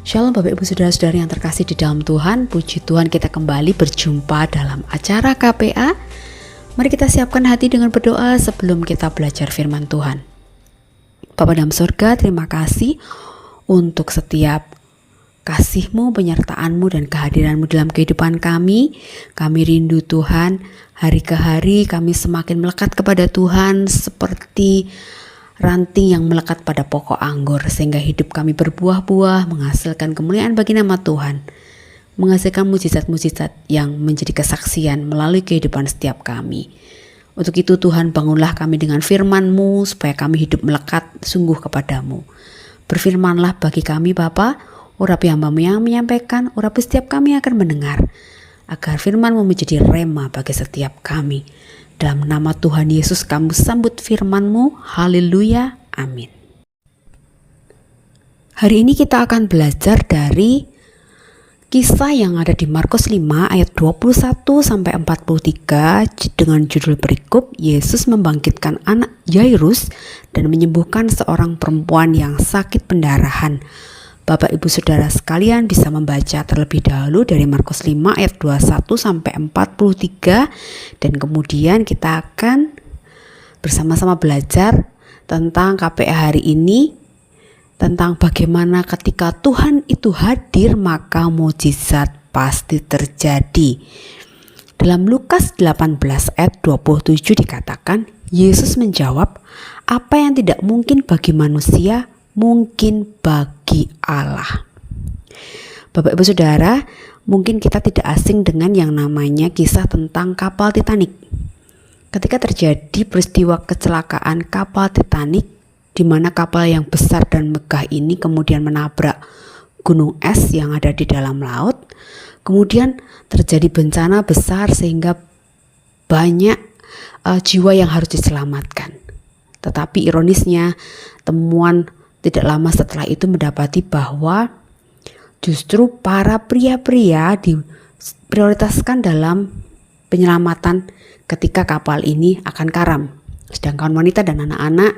Shalom Bapak Ibu Saudara-saudari yang terkasih di dalam Tuhan. Puji Tuhan kita kembali berjumpa dalam acara KPA. Mari kita siapkan hati dengan berdoa sebelum kita belajar firman Tuhan. Bapa dalam surga, terima kasih untuk setiap kasih-Mu, penyertaan-Mu dan kehadiran-Mu dalam kehidupan kami. Kami rindu Tuhan, hari ke hari kami semakin melekat kepada Tuhan seperti ranting yang melekat pada pokok anggur, sehingga hidup kami berbuah-buah, menghasilkan kemuliaan bagi nama Tuhan, menghasilkan mujizat-mujizat yang menjadi kesaksian melalui kehidupan setiap kami. Untuk itu Tuhan, bangunlah kami dengan firman-Mu supaya kami hidup melekat sungguh kepadamu. Berfirmanlah bagi kami Bapa, urapi hamba-Mu yang menyampaikan, urapi setiap kami akan mendengar, agar firman-Mu menjadi rema bagi setiap kami. Dalam nama Tuhan Yesus kami sambut firman-Mu. Haleluya. Amin. Hari ini kita akan belajar dari kisah yang ada di Markus 5 ayat 21 sampai 43 dengan judul berikut, Yesus membangkitkan anak Yairus dan menyembuhkan seorang perempuan yang sakit pendarahan. Bapak Ibu Saudara sekalian bisa membaca terlebih dahulu dari Markus 5 ayat 21 sampai 43 dan kemudian kita akan bersama-sama belajar tentang KPA hari ini, tentang bagaimana ketika Tuhan itu hadir maka mukjizat pasti terjadi. Dalam Lukas 18 ayat 27 dikatakan, Yesus menjawab, apa yang tidak mungkin bagi manusia mungkin bagi Allah. Bapak Ibu Saudara, mungkin kita tidak asing dengan yang namanya kisah tentang kapal Titanic. Ketika terjadi peristiwa kecelakaan kapal Titanic, di mana kapal yang besar dan megah ini kemudian menabrak gunung es yang ada di dalam laut, kemudian terjadi bencana besar sehingga banyak jiwa yang harus diselamatkan. Tetapi ironisnya, temuan tidak lama setelah itu mendapati bahwa justru para pria-pria diprioritaskan dalam penyelamatan ketika kapal ini akan karam. Sedangkan wanita dan anak-anak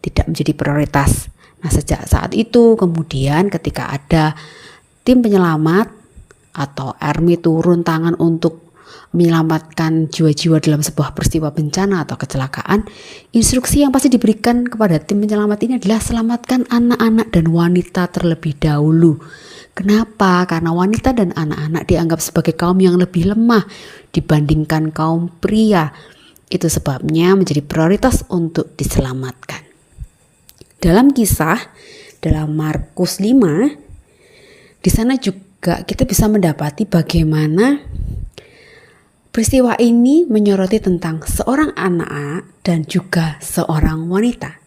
tidak menjadi prioritas. Nah, sejak saat itu kemudian ketika ada tim penyelamat atau army turun tangan untuk menyelamatkan jiwa-jiwa dalam sebuah peristiwa bencana atau kecelakaan, instruksi yang pasti diberikan kepada tim penyelamat ini adalah selamatkan anak-anak dan wanita terlebih dahulu. Kenapa? Karena wanita dan anak-anak dianggap sebagai kaum yang lebih lemah dibandingkan kaum pria. Itu sebabnya menjadi prioritas untuk diselamatkan. Dalam kisah dalam Markus 5, di sana juga kita bisa mendapati bagaimana peristiwa ini menyoroti tentang seorang anak dan juga seorang wanita.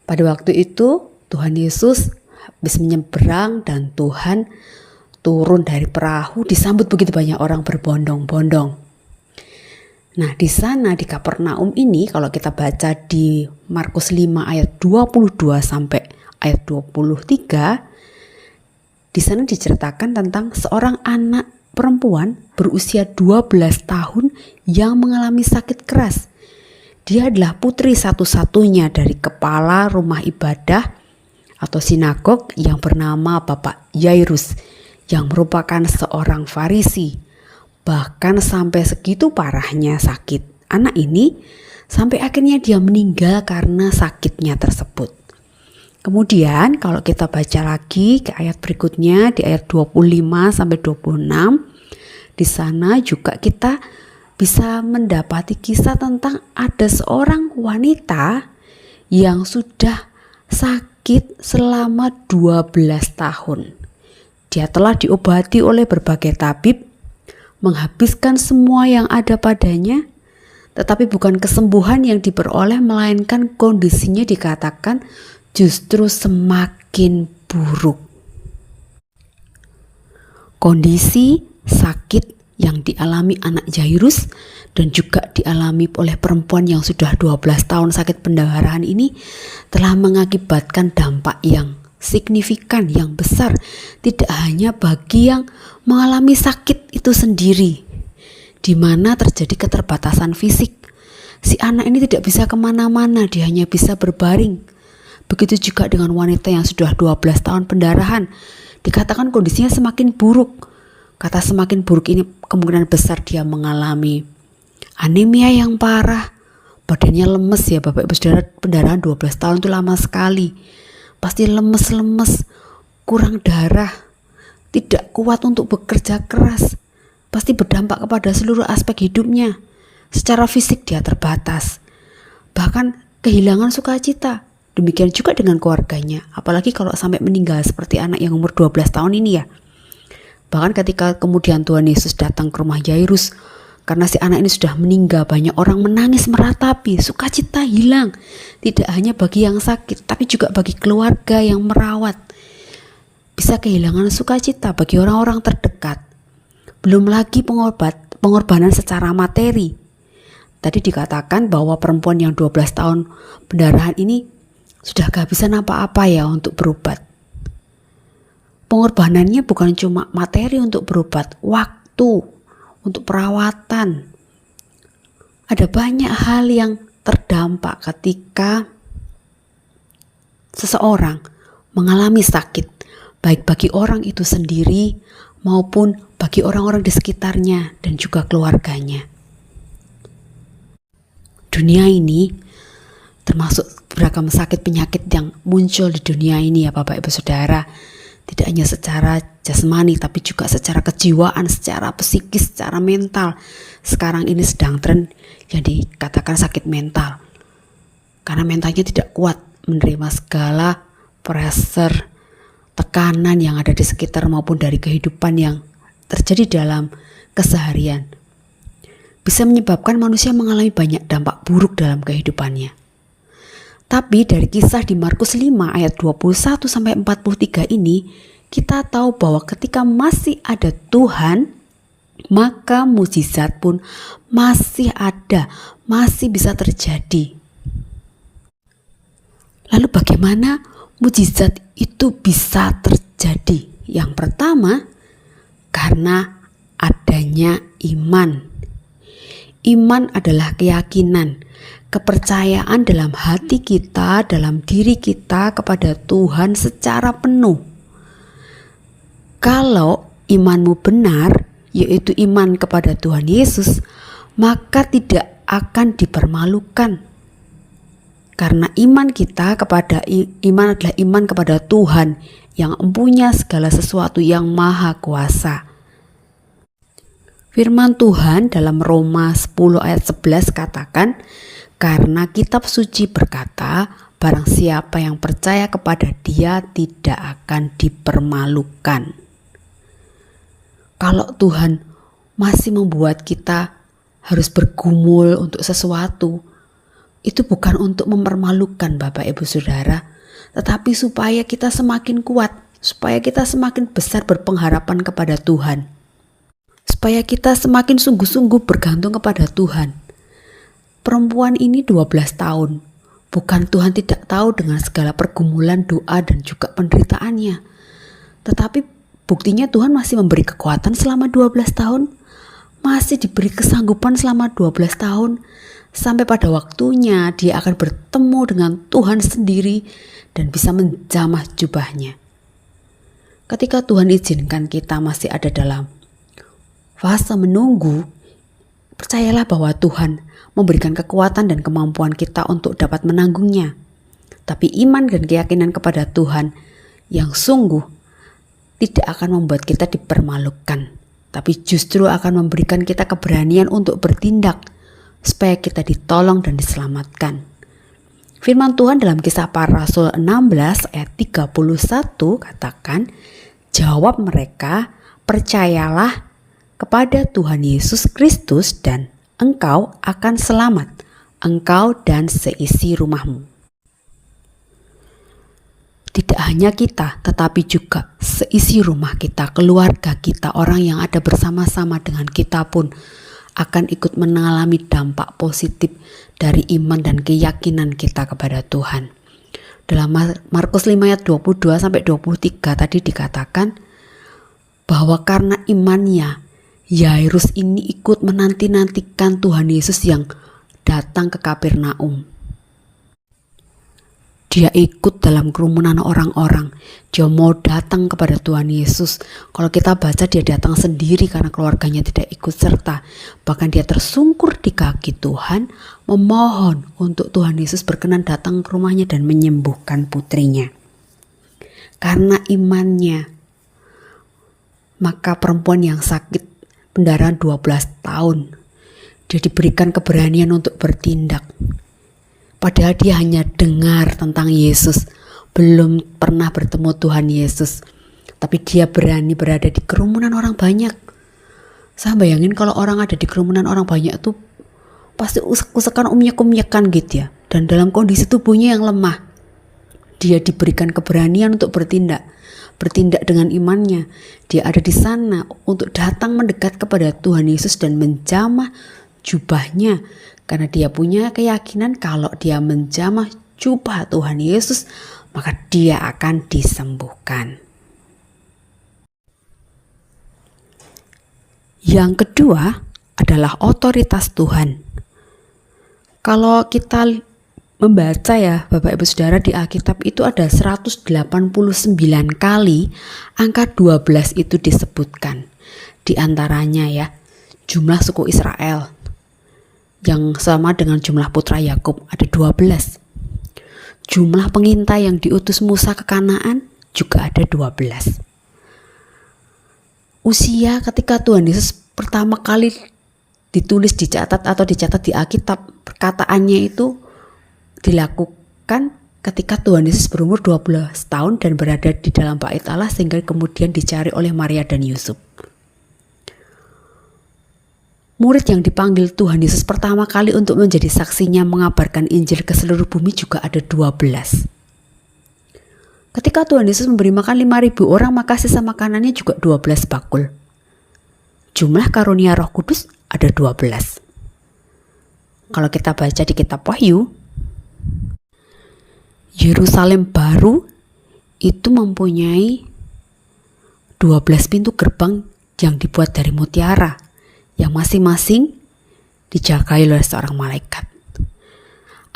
Pada waktu itu Tuhan Yesus habis menyeberang dan Tuhan turun dari perahu, disambut begitu banyak orang berbondong-bondong. Nah, di sana di Kapernaum ini kalau kita baca di Markus 5 ayat 22 sampai ayat 23, di sana diceritakan tentang seorang anak perempuan berusia 12 tahun yang mengalami sakit keras. Dia adalah putri satu-satunya dari kepala rumah ibadah atau sinagog yang bernama Bapak Yairus, yang merupakan seorang Farisi. Bahkan sampai segitu parahnya sakit anak ini, sampai akhirnya dia meninggal karena sakitnya tersebut. Kemudian kalau kita baca lagi ke ayat berikutnya di ayat 25 sampai 26, di sana juga kita bisa mendapati kisah tentang ada seorang wanita yang sudah sakit selama 12 tahun. Dia telah diobati oleh berbagai tabib, menghabiskan semua yang ada padanya, tetapi bukan kesembuhan yang diperoleh, melainkan kondisinya dikatakan justru semakin buruk. Kondisi sakit yang dialami anak Yairus dan juga dialami oleh perempuan yang sudah 12 tahun sakit pendarahan ini telah mengakibatkan dampak yang signifikan, yang besar, tidak hanya bagi yang mengalami sakit itu sendiri, di mana terjadi keterbatasan fisik. Si anak ini tidak bisa kemana-mana, dia hanya bisa berbaring. Begitu juga dengan wanita yang sudah 12 tahun pendarahan. Dikatakan kondisinya semakin buruk. Kata semakin buruk ini kemungkinan besar dia mengalami anemia yang parah. Badannya lemes ya Bapak Ibu Saudara, pendarahan 12 tahun itu lama sekali. Pasti lemes-lemes, kurang darah, tidak kuat untuk bekerja keras. Pasti berdampak kepada seluruh aspek hidupnya. Secara fisik dia terbatas. Bahkan kehilangan sukacita. Demikian juga dengan keluarganya. Apalagi kalau sampai meninggal seperti anak yang umur 12 tahun ini ya. Bahkan ketika kemudian Tuhan Yesus datang ke rumah Yairus, karena si anak ini sudah meninggal, banyak orang menangis meratapi, sukacita hilang. Tidak hanya bagi yang sakit, tapi juga bagi keluarga yang merawat. Bisa kehilangan sukacita bagi orang-orang terdekat. Belum lagi pengorbanan secara materi. Tadi dikatakan bahwa perempuan yang 12 tahun pendarahan ini sudah kehabisan apa-apa ya untuk berobat. Pengorbanannya bukan cuma materi untuk berobat, waktu untuk perawatan. Ada banyak hal yang terdampak ketika seseorang mengalami sakit, baik bagi orang itu sendiri maupun bagi orang-orang di sekitarnya dan juga keluarganya. Dunia ini termasuk beragam sakit penyakit yang muncul di dunia ini ya Bapak Ibu Saudara. Tidak hanya secara jasmani tapi juga secara kejiwaan, secara psikis, secara mental. Sekarang ini sedang tren yang dikatakan sakit mental. Karena mentalnya tidak kuat menerima segala pressure, tekanan yang ada di sekitar maupun dari kehidupan yang terjadi dalam keseharian. Bisa menyebabkan manusia mengalami banyak dampak buruk dalam kehidupannya. Tapi dari kisah di Markus 5 ayat 21 sampai 43 ini, kita tahu bahwa ketika masih ada Tuhan, maka mukjizat pun masih ada, masih bisa terjadi. Lalu bagaimana mukjizat itu bisa terjadi? Yang pertama, karena adanya iman. Iman adalah keyakinan, kepercayaan dalam hati kita, dalam diri kita kepada Tuhan secara penuh. Kalau imanmu benar, yaitu iman kepada Tuhan Yesus, maka tidak akan dipermalukan. Karena iman adalah iman kepada Tuhan yang mempunyai segala sesuatu yang maha kuasa. Firman Tuhan dalam Roma 10 ayat 11 katakan, karena kitab suci berkata, barang siapa yang percaya kepada Dia tidak akan dipermalukan. Kalau Tuhan masih membuat kita harus bergumul untuk sesuatu, itu bukan untuk mempermalukan Bapak Ibu Saudara, tetapi supaya kita semakin kuat, supaya kita semakin besar berpengharapan kepada Tuhan. Supaya kita semakin sungguh-sungguh bergantung kepada Tuhan. Perempuan ini 12 tahun. Bukan Tuhan tidak tahu dengan segala pergumulan, doa dan juga penderitaannya. Tetapi buktinya Tuhan masih memberi kekuatan selama 12 tahun. Masih diberi kesanggupan selama 12 tahun. Sampai pada waktunya dia akan bertemu dengan Tuhan sendiri dan bisa menjamah jubahnya. Ketika Tuhan izinkan kita masih ada dalam fase menunggu, percayalah bahwa Tuhan memberikan kekuatan dan kemampuan kita untuk dapat menanggungnya. Tapi iman dan keyakinan kepada Tuhan yang sungguh tidak akan membuat kita dipermalukan, tapi justru akan memberikan kita keberanian untuk bertindak supaya kita ditolong dan diselamatkan. Firman Tuhan dalam Kisah Para Rasul 16 ayat 31 katakan, jawab mereka, percayalah kepada Tuhan Yesus Kristus dan engkau akan selamat, engkau dan seisi rumahmu. Tidak hanya kita, tetapi juga seisi rumah kita, keluarga kita, orang yang ada bersama-sama dengan kita pun akan ikut mengalami dampak positif dari iman dan keyakinan kita kepada Tuhan. Dalam Markus 5 ayat 22 sampai 23 tadi dikatakan bahwa karena imannya Yairus ini ikut menanti-nantikan Tuhan Yesus yang datang ke Kapernaum. Dia ikut dalam kerumunan orang-orang. Dia mau datang kepada Tuhan Yesus. Kalau kita baca, dia datang sendiri karena keluarganya tidak ikut serta. Bahkan dia tersungkur di kaki Tuhan, memohon untuk Tuhan Yesus berkenan datang ke rumahnya dan menyembuhkan putrinya. Karena imannya, maka perempuan yang sakit pendarahan 12 tahun, dia diberikan keberanian untuk bertindak. Padahal dia hanya dengar tentang Yesus, belum pernah bertemu Tuhan Yesus. Tapi dia berani berada di kerumunan orang banyak. Saya bayangin kalau orang ada di kerumunan orang banyak tuh pasti usek-usekan, umyek-umyekan gitu ya. Dan dalam kondisi tubuhnya yang lemah, dia diberikan keberanian untuk bertindak dengan imannya. Dia ada di sana untuk datang mendekat kepada Tuhan Yesus dan menjamah jubahnya. Karena dia punya keyakinan kalau dia menjamah jubah Tuhan Yesus, maka dia akan disembuhkan. Yang kedua adalah otoritas Tuhan. Kalau kita membaca ya Bapak Ibu Saudara, di Alkitab itu ada 189 kali angka 12 itu disebutkan. Di antaranya ya, jumlah suku Israel yang sama dengan jumlah putra Yakub ada 12. Jumlah pengintai yang diutus Musa ke Kanaan juga ada 12. Usia ketika Tuhan Yesus pertama kali dicatat di Alkitab, perkataannya itu dilakukan ketika Tuhan Yesus berumur 12 tahun dan berada di dalam bait Allah sehingga kemudian dicari oleh Maria dan Yusuf. Murid yang dipanggil Tuhan Yesus pertama kali untuk menjadi saksinya mengabarkan Injil ke seluruh bumi juga ada 12. Ketika Tuhan Yesus memberi makan 5.000 orang, maka sisa makanannya juga 12 bakul. Jumlah karunia Roh Kudus ada 12. Kalau kita baca di kitab Wahyu, Yerusalem baru itu mempunyai 12 pintu gerbang yang dibuat dari mutiara, yang masing-masing dijagai oleh seorang malaikat.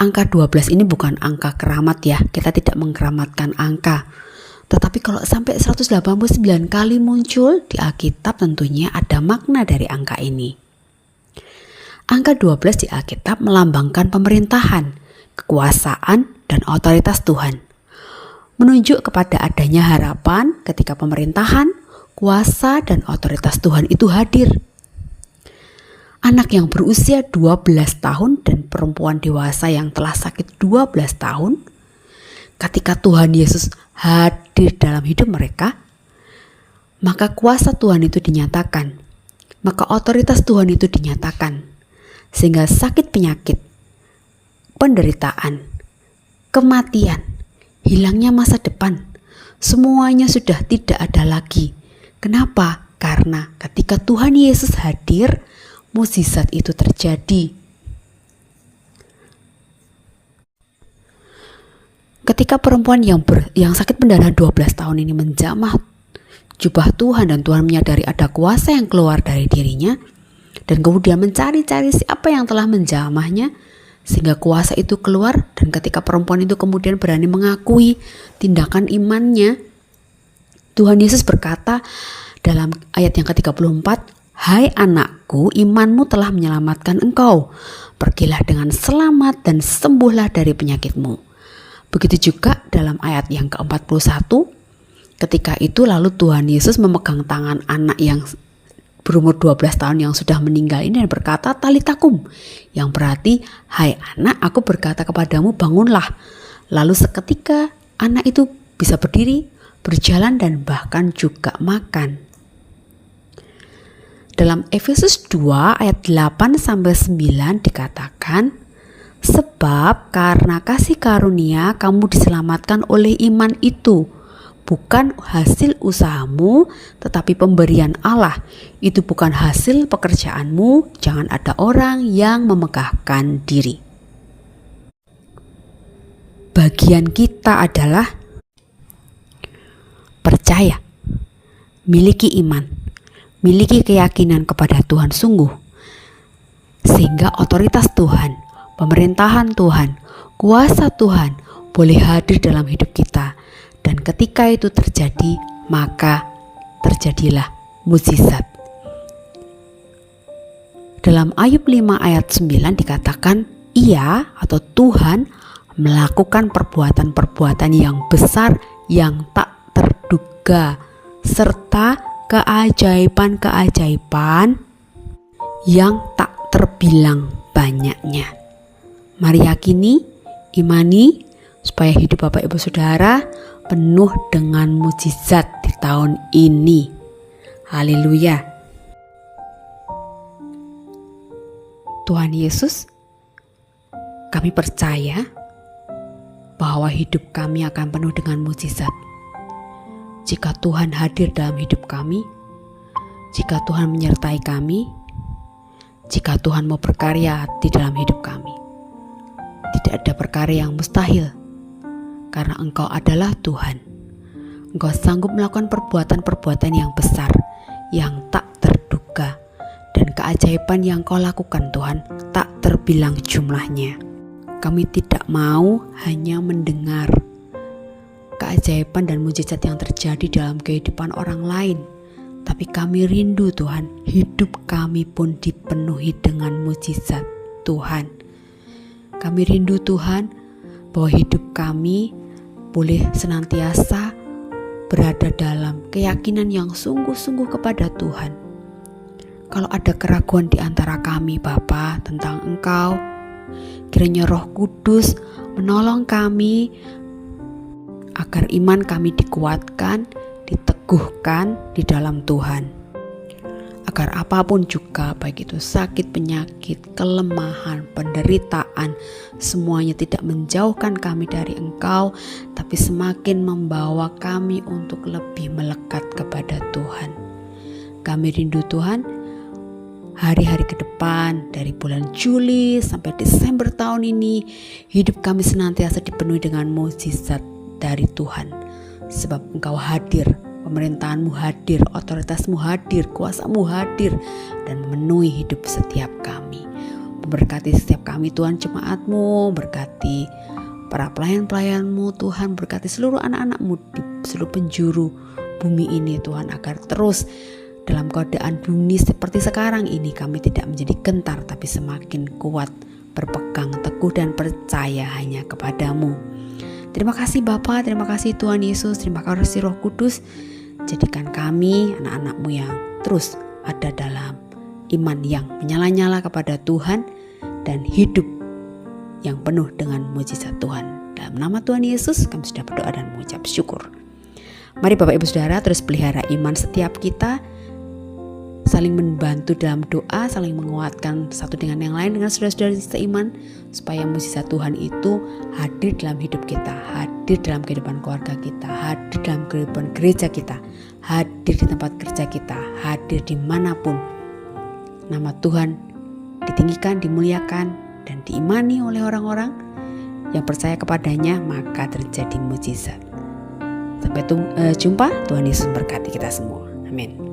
Angka 12 ini bukan angka keramat ya, kita tidak mengkeramatkan angka. Tetapi kalau sampai 189 kali muncul di Alkitab, tentunya ada makna dari angka ini. Angka 12 di Alkitab melambangkan pemerintahan, kekuasaan, dan otoritas Tuhan. Menunjuk kepada adanya harapan ketika pemerintahan, kuasa, dan otoritas Tuhan itu hadir. Anak yang berusia 12 tahun dan perempuan dewasa yang telah sakit 12 tahun, ketika Tuhan Yesus hadir dalam hidup mereka, maka kuasa Tuhan itu dinyatakan, maka otoritas Tuhan itu dinyatakan, sehingga sakit penyakit, penderitaan, kematian, hilangnya masa depan, semuanya sudah tidak ada lagi. Kenapa? Karena ketika Tuhan Yesus hadir, mukjizat itu terjadi. Ketika perempuan yang sakit pendarahan 12 tahun ini menjamah jubah Tuhan dan Tuhan menyadari ada kuasa yang keluar dari dirinya dan kemudian mencari-cari siapa yang telah menjamahnya sehingga kuasa itu keluar, dan ketika perempuan itu kemudian berani mengakui tindakan imannya, Tuhan Yesus berkata dalam ayat yang ke-34, "Hai anakku, imanmu telah menyelamatkan engkau. Pergilah dengan selamat dan sembuhlah dari penyakitmu." Begitu juga dalam ayat yang ke-41, ketika itu lalu Tuhan Yesus memegang tangan anak yang berumur 12 tahun yang sudah meninggal ini dan berkata, "Talita kum," yang berarti, "Hai anak, aku berkata kepadamu, bangunlah." Lalu seketika anak itu bisa berdiri, berjalan, dan bahkan juga makan. Dalam Efesus 2 ayat 8-9 dikatakan, "Sebab karena kasih karunia kamu diselamatkan oleh iman itu, bukan hasil usahamu, tetapi pemberian Allah. Itu bukan hasil pekerjaanmu, jangan ada orang yang memegahkan diri." Bagian kita adalah percaya, miliki iman, miliki keyakinan kepada Tuhan sungguh, sehingga otoritas Tuhan, pemerintahan Tuhan, kuasa Tuhan, boleh hadir dalam hidup kita. Dan ketika itu terjadi, maka terjadilah mukjizat. Dalam Ayub 5 ayat 9 dikatakan, Ia atau Tuhan melakukan perbuatan-perbuatan yang besar yang tak terduga, serta keajaiban-keajaiban yang tak terbilang banyaknya. Mari yakini, imani, supaya hidup Bapak Ibu Saudara penuh dengan mukjizat di tahun ini. Haleluya. Tuhan Yesus, kami percaya bahwa hidup kami akan penuh dengan mukjizat. Jika Tuhan hadir dalam hidup kami, jika Tuhan menyertai kami, jika Tuhan mau berkarya di dalam hidup kami, tidak ada perkara yang mustahil, karena Engkau adalah Tuhan. Engkau sanggup melakukan perbuatan-perbuatan yang besar, yang tak terduga, dan keajaiban yang Kau lakukan Tuhan tak terbilang jumlahnya. Kami tidak mau hanya mendengar keajaiban dan mukjizat yang terjadi dalam kehidupan orang lain, tapi kami rindu Tuhan, hidup kami pun dipenuhi dengan mukjizat Tuhan. Kami rindu Tuhan bahwa hidup kami boleh senantiasa berada dalam keyakinan yang sungguh-sungguh kepada Tuhan. Kalau ada keraguan di antara kami Bapa tentang Engkau, kiranya Roh Kudus menolong kami agar iman kami dikuatkan, diteguhkan di dalam Tuhan. Agar apapun juga, baik itu sakit, penyakit, kelemahan, penderitaan, semuanya tidak menjauhkan kami dari Engkau, tapi semakin membawa kami untuk lebih melekat kepada Tuhan. Kami rindu Tuhan, hari-hari ke depan, dari bulan Juli sampai Desember tahun ini, hidup kami senantiasa dipenuhi dengan mukjizat dari Tuhan. Sebab Engkau hadir, pemerintahan-Mu hadir, otoritas-Mu hadir, kuasa-Mu hadir, dan memenuhi hidup setiap kami. Memberkati setiap kami Tuhan, jemaat-Mu, berkati para pelayan-pelayan-Mu Tuhan, berkati seluruh anak-anak-Mu di seluruh penjuru bumi ini Tuhan, agar terus dalam keadaan bumi seperti sekarang ini kami tidak menjadi gentar, tapi semakin kuat, berpegang teguh dan percaya hanya kepadamu. Terima kasih Bapa, terima kasih Tuhan Yesus, terima kasih Roh Kudus. Jadikan kami anak-anak-Mu yang terus ada dalam iman yang menyala-nyala kepada Tuhan dan hidup yang penuh dengan mukjizat Tuhan. Dalam nama Tuhan Yesus kami sudah berdoa dan mengucap syukur. Mari Bapak Ibu Saudara terus pelihara iman setiap kita, saling membantu dalam doa, saling menguatkan satu dengan yang lain dengan saudara-saudara seiman, supaya mukjizat Tuhan itu hadir dalam hidup kita, hadir dalam kehidupan keluarga kita, hadir dalam kehidupan gereja kita, hadir di tempat kerja kita, hadir dimanapun. Nama Tuhan ditinggikan, dimuliakan, dan diimani oleh orang-orang yang percaya kepadanya, maka terjadi mukjizat. Sampai jumpa, Tuhan Yesus memberkati kita semua. Amin.